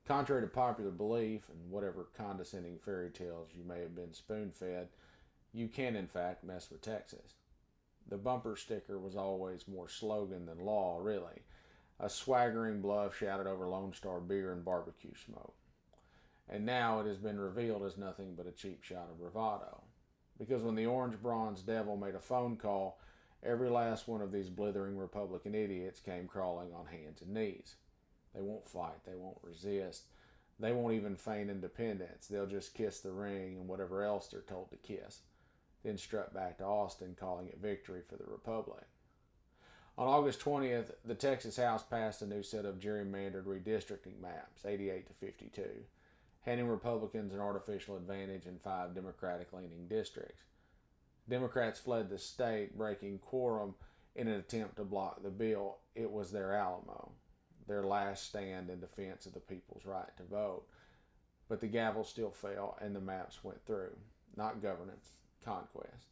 Contrary to popular belief and whatever condescending fairy tales you may have been spoon fed, you can in fact mess with Texas. The bumper sticker was always more slogan than law, really. A swaggering bluff shouted over Lone Star beer and barbecue smoke. And now it has been revealed as nothing but a cheap shot of bravado. Because when the orange bronze devil made a phone call, every last one of these blithering Republican idiots came crawling on hands and knees. They won't fight, they won't resist, they won't even feign independence. They'll just kiss the ring and whatever else they're told to kiss, then strut back to Austin calling it victory for the Republic. On August 20th, the Texas House passed a new set of gerrymandered redistricting maps, 88 to 52, handing Republicans an artificial advantage in 5 Democratic-leaning districts. Democrats fled the state, breaking quorum in an attempt to block the bill. It was their Alamo, their last stand in defense of the people's right to vote. But the gavel still fell and the maps went through. Not governance, conquest.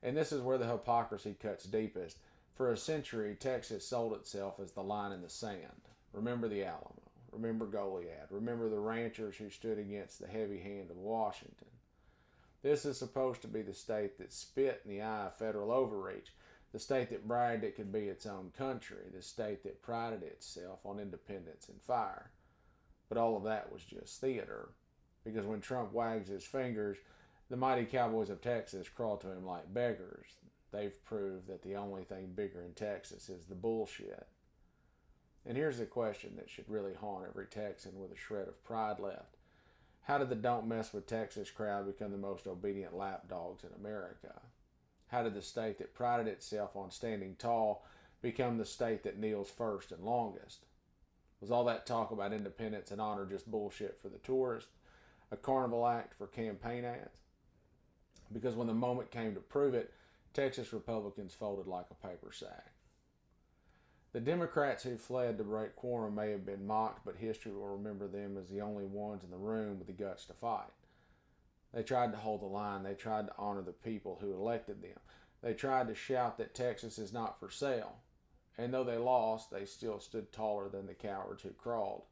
And this is where the hypocrisy cuts deepest. For a century, Texas sold itself as the line in the sand. Remember the Alamo. Remember Goliad. Remember the ranchers who stood against the heavy hand of Washington. This is supposed to be the state that spit in the eye of federal overreach, the state that bragged it could be its own country, the state that prided itself on independence and fire. But all of that was just theater, because when Trump wags his fingers, the mighty cowboys of Texas crawl to him like beggars. They've proved that the only thing bigger in Texas is the bullshit. And here's the question that should really haunt every Texan with a shred of pride left. How did the Don't Mess with Texas crowd become the most obedient lapdogs in America? How did the state that prided itself on standing tall become the state that kneels first and longest? Was all that talk about independence and honor just bullshit for the tourist? A carnival act for campaign ads? Because when the moment came to prove it, Texas Republicans folded like a paper sack. The Democrats who fled to break quorum may have been mocked, but history will remember them as the only ones in the room with the guts to fight. They tried to hold the line. They tried to honor the people who elected them. They tried to shout that Texas is not for sale. And though they lost, they still stood taller than the cowards who crawled.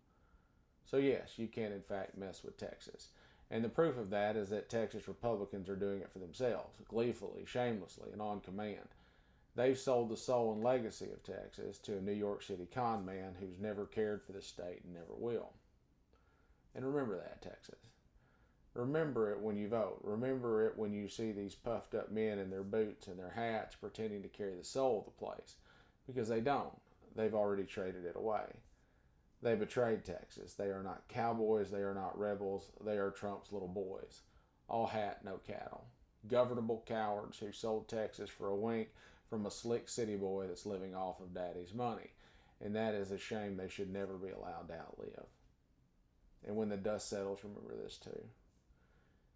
So yes, you can in fact mess with Texas. And the proof of that is that Texas Republicans are doing it for themselves, gleefully, shamelessly, and on command. They've sold the soul and legacy of Texas to a New York City con man who's never cared for the state and never will. And remember that, Texas. Remember it when you vote. Remember it when you see these puffed up men in their boots and their hats pretending to carry the soul of the place. Because they don't. They've already traded it away. They betrayed Texas. They are not cowboys. They are not rebels. They are Trump's little boys. All hat, no cattle. Governable cowards who sold Texas for a wink from a slick city boy that's living off of daddy's money. And that is a shame they should never be allowed to outlive. And when the dust settles, remember this too.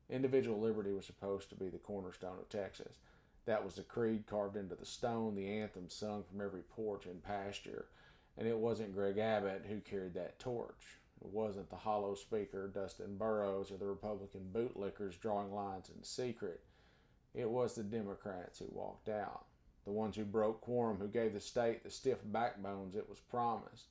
Individual liberty was supposed to be the cornerstone of Texas. That was the creed carved into the stone, the anthem sung from every porch and pasture. And it wasn't Greg Abbott who carried that torch. It wasn't the hollow speaker Dustin Burrows or the Republican bootlickers drawing lines in secret. It was the Democrats who walked out. The ones who broke quorum, who gave the state the stiff backbones it was promised.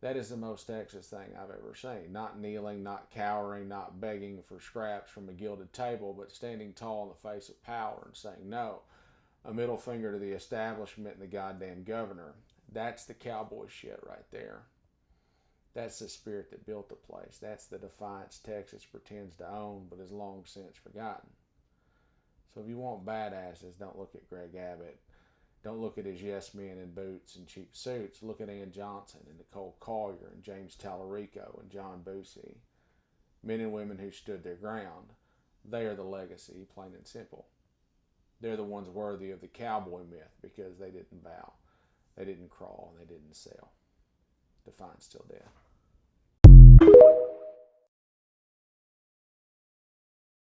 That is the most Texas thing I've ever seen. Not kneeling, not cowering, not begging for scraps from a gilded table, but standing tall in the face of power and saying no. A middle finger to the establishment and the goddamn governor. That's the cowboy shit right there. That's the spirit that built the place. That's the defiance Texas pretends to own but is long since forgotten. So if you want badasses, don't look at Greg Abbott. Don't look at his yes men in boots and cheap suits. Look at Ann Johnson and Nicole Collier and James Tallarico and John Busey. Men and women who stood their ground. They are the legacy, plain and simple. They're the ones worthy of the cowboy myth because they didn't bow. They didn't crawl. They didn't sell. Defiance till death.